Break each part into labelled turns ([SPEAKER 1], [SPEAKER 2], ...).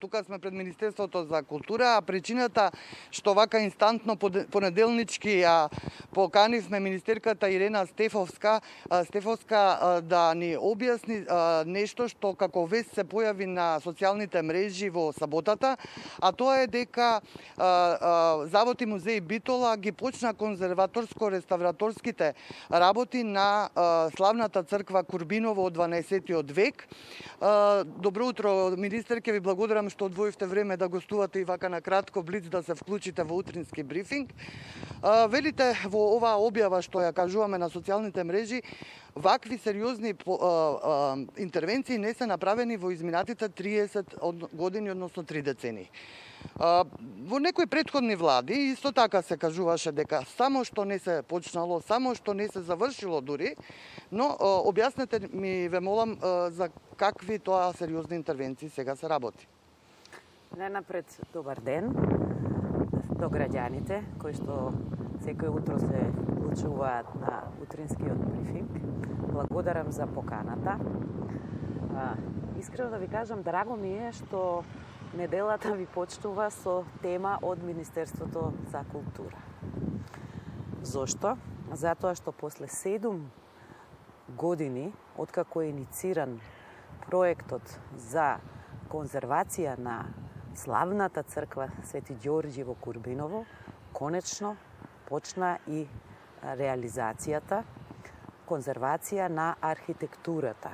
[SPEAKER 1] Тука сме пред Министерството за култура, а причината што вака инстантно понеделнички поканивме министерката Ирена Стефовска да ни објасни нешто што како вест се појави на социјалните мрежи во саботата, а тоа е дека Завод и музеј Битола ги почна конзерваторско-реставраторските работи на славната црква Курбиново од 12 век. Добро утро, министер, ќе ви благодарам што одвоивте време да гостувате и вака на кратко блиц да се вклучите во утрински брифинг. Велите во оваа објава што ја кажуваме на социјалните мрежи, вакви сериозни интервенции не се направени во изминатите 30 години, односно 3 децени. Во некои претходни влади исто така се кажуваше дека само што не се почнало, само што не се завршило дури, но објаснете ми, ве молам, за какви тоа сериозни интервенции сега се работи.
[SPEAKER 2] Најнапред, добар ден до граѓаните кои што секој утро се вклучуваат на утринскиот брифинг. Благодарам за поканата. Искрено да ви кажам, драго ми е што неделата ви почнува со тема од Министерството за култура. Зошто? Затоа што после 7 години откако е инициран проектот за конзервација на славната црква Свети Ѓорѓи во Курбиново, конечно почна и реализацијата, конзервација на архитектурата.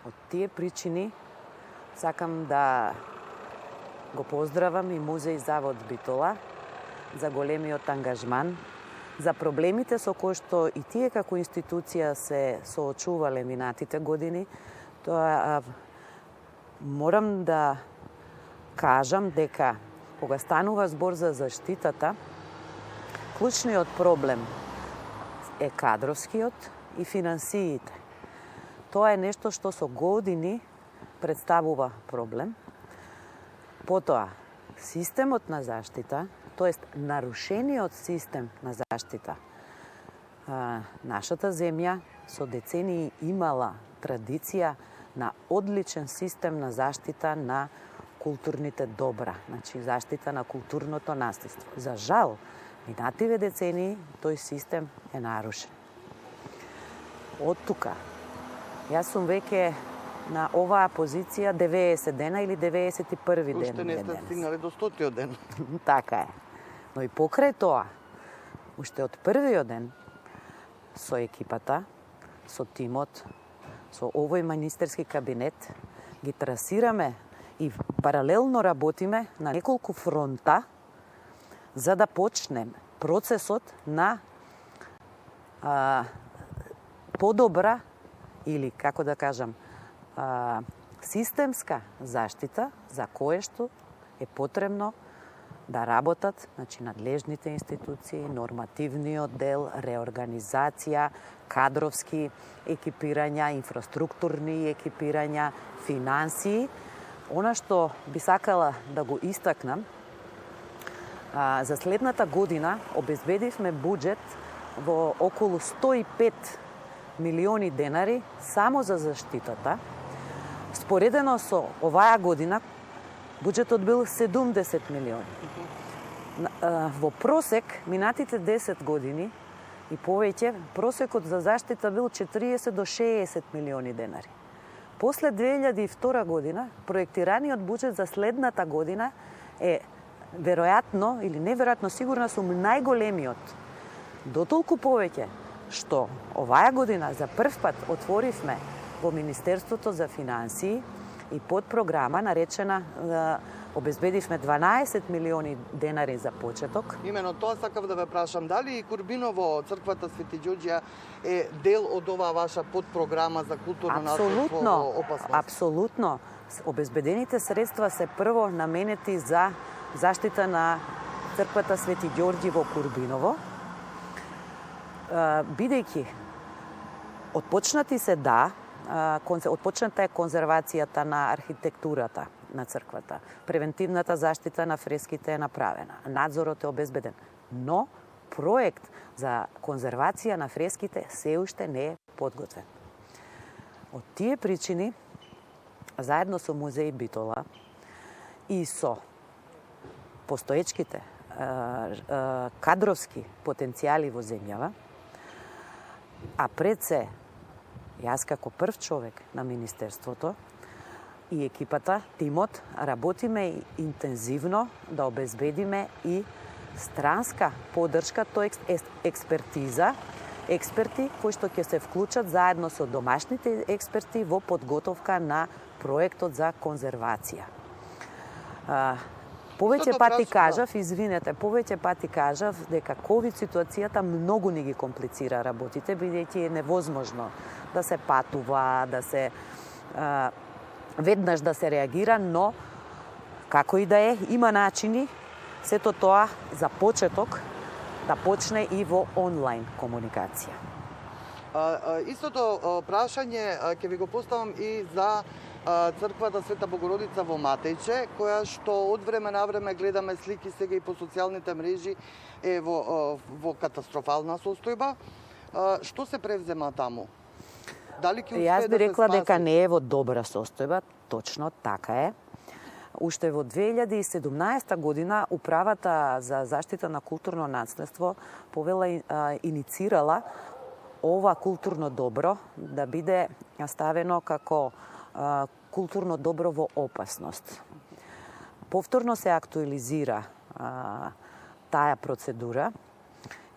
[SPEAKER 2] Од тие причини сакам да го поздравам и Музеј Завод Битола за големиот ангажман, за проблемите со кои што и тие како институција се соочувале минатите години. Тоа морам да кажам дека кога станува збор за заштитата, клучниот проблем е кадровскиот и финансиите. Тоа е нешто што со години представува проблем. Потоа, системот на заштита, тоест нарушениот систем на заштита. Нашата земја со децении имала традиција на одличен систем на заштита на културните добра, значи заштита на културното наследство. За жал, минативе децении тој систем е нарушен. Од тука, јас сум веќе на оваа позиција 90 дена или 91 ден.
[SPEAKER 1] Уште не сте стигнале до 100-тиот ден.
[SPEAKER 2] Така е. Но и покрај тоа, уште од првиот ден, со екипата, со тимот, со овој министерски кабинет, ги трасираме и паралелно работиме на неколку фронта за да почнем процесот на подобра или, како да кажам, системска заштита за кое што е потребно да работат, значи надлежните институции, нормативниот дел, реорганизација, кадровски екипирања, инфраструктурни екипирања, финансии. Она што би сакала да го истакнам, за следната година обезбедивме буџет во околу 105 милиони денари само за заштитата. Споредено со оваа година, буџетот бил 70 милиони. Во просек, минатите 10 години и повеќе, просекот за заштита бил 40 до 60 милиони денари. После 2002 година, проектираниот буџет за следната година е веројатно или неверојатно сигурна сум најголемиот. Дотолку повеќе што оваа година за прв пат отворивме во Министерството за финансии и подпрограма наречена обезбедивме 12 милиони денари за почеток.
[SPEAKER 1] Имено тоа сакав да ве прашам, дали и Курбиново, црквата Свети Ѓорѓи е дел од оваа ваша подпрограма за културно наследство во опасност?
[SPEAKER 2] Апсолутно. Обезбедените средства се прво наменети за заштита на црквата Свети Ѓорѓи во Курбиново, бидејќи отпочната е конзервацијата на архитектурата на црквата. Превентивната заштита на фреските е направена. Надзорот е обезбеден. Но проект за конзервација на фреските се уште не е подготвен. Од тие причини заедно со музеј Битола и со постоечките кадровски потенцијали во земјава, а пред се јас како прв човек на Министерството и екипата, тимот, работиме интензивно да обезбедиме и странска поддршка, тоест експертиза, експерти кои што ќе се вклучат заедно со домашните експерти во подготовка на проектот за конзервација. Повеќе пати кажав, извинете, повеќе пати кажав дека ковид ситуацијата многу ни ги комплицира работите, бидејќи е невозможно да се патува, да се веднаш да се реагира, но како и да е, има начини сето тоа за почеток да почне и во онлайн комуникација.
[SPEAKER 1] Истото прашање ќе ви го поставам и за црквата Света Богородица во Матејче, која што од време на време гледаме слики сега и по социјалните мрежи е во катастрофална состојба. Што се превзема таму? Дали ќе успее
[SPEAKER 2] Јас би
[SPEAKER 1] да се
[SPEAKER 2] рекла
[SPEAKER 1] спаси?
[SPEAKER 2] дека не е во добра состојба, точно така е. Уште во 2017 година Управата за заштита на културно наследство иницирала ова културно добро да биде ставено како културно добро во опасност. Повторно се актуализира таа процедура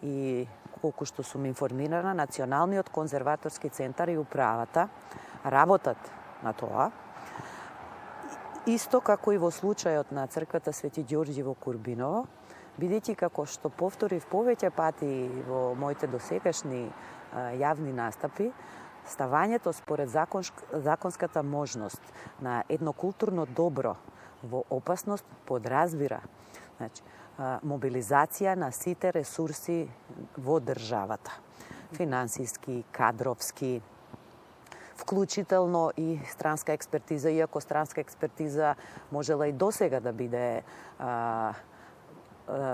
[SPEAKER 2] и колку што сум информирана, Националниот конзерваторски центар и управата работат на тоа. Исто како и во случајот на црквата Свети Ѓорѓи во Курбиново, бидејќи како што повторив повеќе пати во моите досегашни јавни настапи, ставањето според законската можност на едно културно добро во опасност подразбира мобилизација на сите ресурси во државата. Финансиски, кадровски, вклучително и странска експертиза, иако странска експертиза можела и досега да биде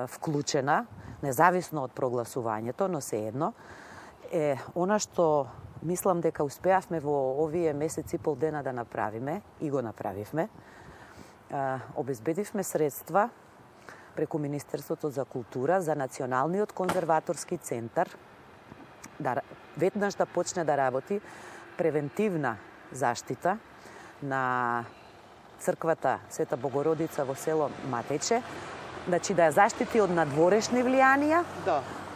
[SPEAKER 2] вклучена, независно од прогласувањето, но сеедно, е она што мислам дека успеавме во овие месеци и пол дена да направиме, и го направивме. Обезбедивме средства преку Министерството за култура за Националниот конзерваторски центар веднаш да почне да работи превентивна заштита на црквата Света Богородица во село Матејче, значи да ја заштити од надворешни влијанија,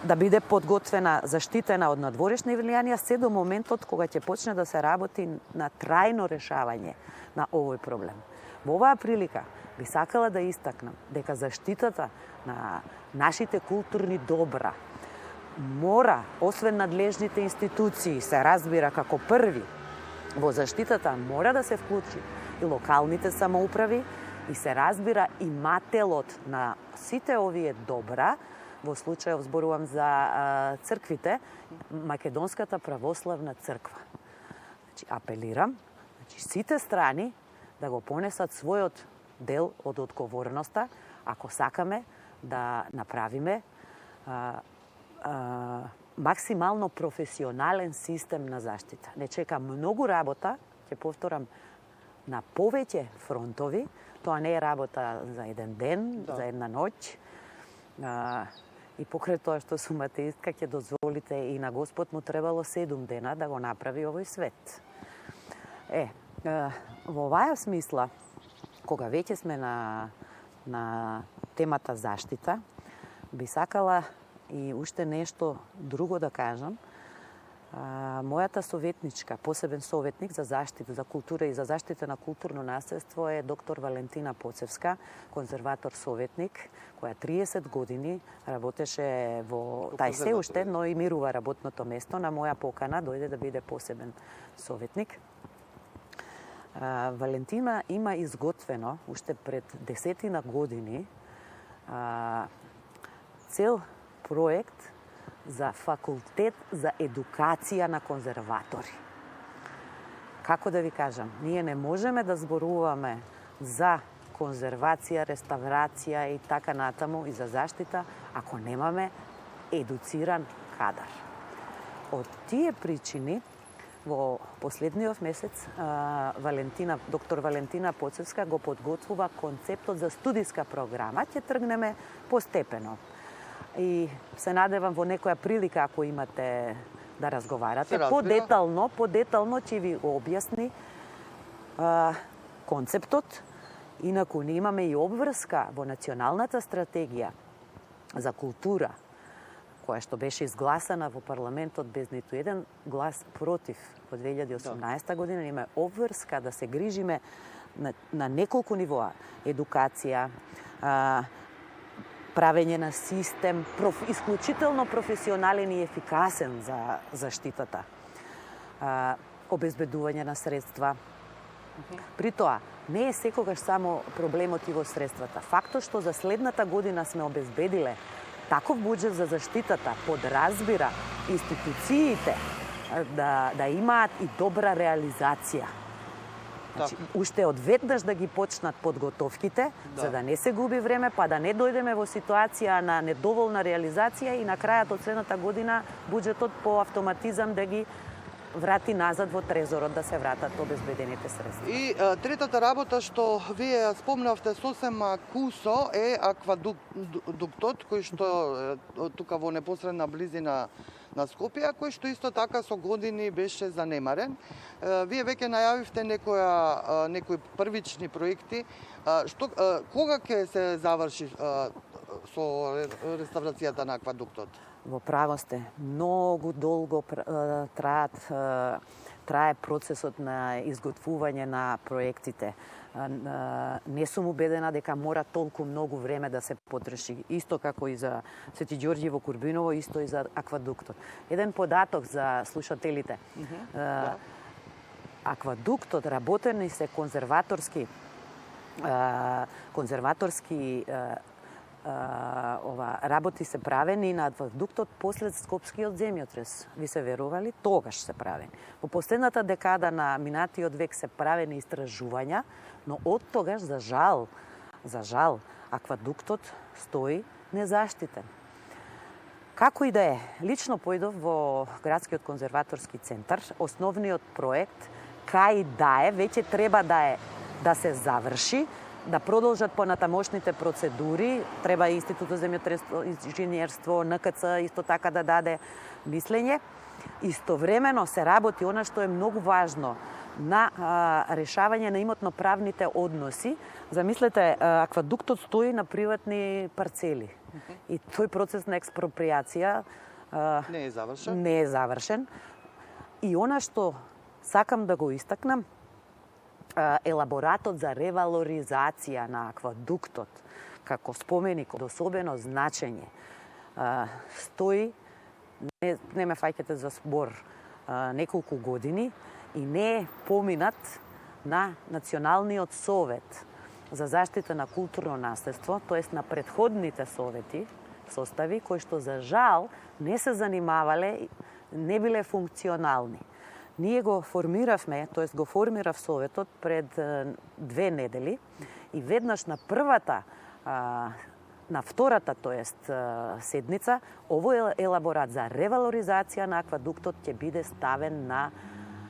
[SPEAKER 2] да биде подготвена, заштитена од надворешни влијанија, се до моментот кога ќе почне да се работи на трајно решавање на овој проблем. Во оваа прилика би сакала да истакнам дека заштитата на нашите културни добра мора, освен надлежните институции, се разбира како први, во заштитата мора да се вклучи и локалните самоуправи и се разбира и мателот на сите овие добра, во случајов зборувам за црквите, Македонската православна црква. Значи, апелирам, сите страни да го понесат својот дел од одговорноста, ако сакаме да направиме максимално професионален систем на заштита. Не чека многу работа, ќе повторам, на повеќе фронтови. Тоа не е работа за еден ден, за една ноќ. И покрај тоа што сум атеистка, ќе дозволите и на Господ му требало 7 дена да го направи овој свет. Во оваа смисла, кога веќе сме на темата заштита, би сакала и уште нешто друго да кажам. Мојата советничка, посебен советник за заштита, за култура и за заштита на културно наследство е доктор Валентина Поцевска, конзерватор советник, која 30 години работеше во тај се уште, но и мирува работното место. На моја покана дојде да биде посебен советник. Валентина има изготвено уште пред 10 години цел проект за факултет за едукација на конзерватори. Како да ви кажам, ние не можеме да зборуваме за конзервација, реставрација и така натаму и за заштита, ако немаме едуциран кадар. Од тие причини во последниот месец доктор Валентина Поцевска го подготвува концептот за студиска програма. Ќе тргнеме постепено. И се надевам во некоја прилика, ако имате да разговарате, подетално ќе ви објасни концептот. Инаку не имаме и обврска во националната стратегија за култура, која што беше изгласана во парламентот без ниту еден глас против во 2018 година. Има обврска да се грижиме на неколку нивоа. Едукација, правење на систем, исклучително професионален и ефикасен за заштитата. Обезбедување на средства. При тоа, не е секогаш само проблемот и во средствата. Фактот што за следната година сме обезбедиле таков буџет за заштитата подразбира институциите да имаат и добра реализација. Значи, уште одведнаш да ги почнат подготовките, за да не се губи време, па да не дојдеме во ситуација на недоволна реализација и на крајот од следната година буџетот по автоматизам да ги врати назад во трезорот, да се вратат обезбедените средства.
[SPEAKER 1] И третата работа што вие спомнавте сосем кусо е аквадуктот, кој што тука во непосредна близина на Скопје, кој што исто така со години беше занемарен. Вие веќе најавивте некои првични проекти. Кога ќе се заврши со реставрацијата на аквадуктот?
[SPEAKER 2] Во право сте. Многу долго трае процесот на изготвување на проектите. Не сум убедена дека мора толку многу време да се потроши. Исто како и за Свети Ѓорѓи во Курбиново, исто и за аквадуктот. Еден податок за слушателите. Аквадуктот работени се конзерваторски работи се правени на аквадуктот послед Скопскиот земјотрес. Ви се верували? Тогаш се правени. Во последната декада на минатиот век се правени истражувања, но од тогаш, за жал, аквадуктот стои незаштитен. Како и да е, лично појдов во Градскиот конзерваторски центар. Основниот проект, кај да е, веќе треба да се заврши, да продолжат понатамошните процедури. Треба Институтот за земјотресно инженерство, НКЦ исто така да даде мислење. Истовремено се работи она што е многу важно на решавање на имотно-правните односи. Замислете, аквадуктот стои на приватни парцели. И тој процес на експроприација не е завршен. И она што сакам да го истакнам, елаборатот за ревалоризација на аквадуктот како споменик од особено значење стои, не ме фаќате за збор, неколку години и не е поминат на Националниот совет за заштита на културно наследство, тоест на претходните состави, кои што за жал не се занимавале, не биле функционални. Ние го формиравме, тоест го формирав Советот пред 2 недели и веднаш на втората, тоест седница, овој елаборат за ревалоризација на аквадуктот ќе биде ставен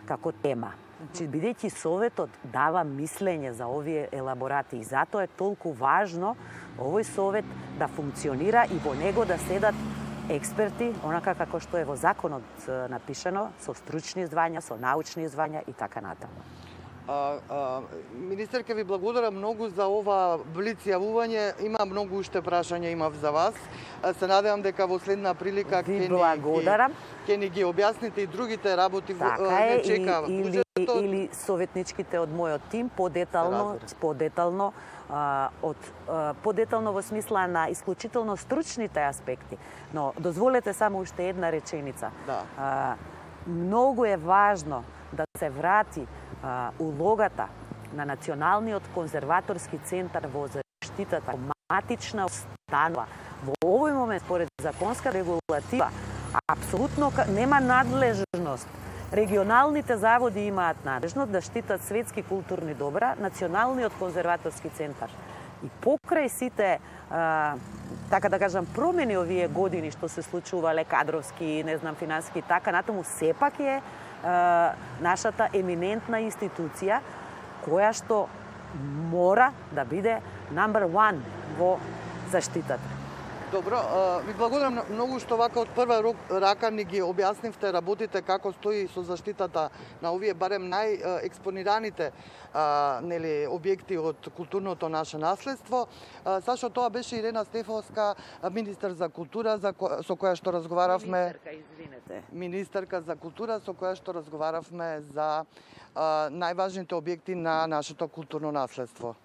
[SPEAKER 2] како тема. Значи, бидејќи Советот дава мислење за овие елаборати и затоа е толку важно овој Совет да функционира и во него да седат експерти, онака како што е во законот напишано, со стручни звања, со научни звања и така натаму.
[SPEAKER 1] Министерка, ви благодарам многу за ова блиц јавување. Има многу уште прашања имав за вас. Се надевам дека во следна прилика ќе ни ги објасните и другите работи.
[SPEAKER 2] Така е, или советничките од мојот тим подетално во смисла на исклучително стручните аспекти. Но дозволете само уште една реченица. Многу е важно да се врати улогата на Националниот конзерваторски центар во заштитата матична установа. Во овој момент, според законска регулатива, апсолутно нема надлежност. Регионалните заводи имаат надлежност да штитат светски културни добра, Националниот конзерваторски центар. И покрај сите, така да кажам, промени овие години што се случувале, кадровски, финансиски, така натаму, сепак е нашата еминентна институција која што мора да биде number one во заштитата.
[SPEAKER 1] Добро, ви благодарам многу што вака од прва рака ни ги објаснивте работите како стои со заштитата на овие барем најекспонираните објекти од културното наше наследство. Сашо, тоа беше Ирена Стефовска, министер за култура, со која што разговаравме. Министерка за култура, со која што разговаравме за најважните објекти на нашето културно наследство.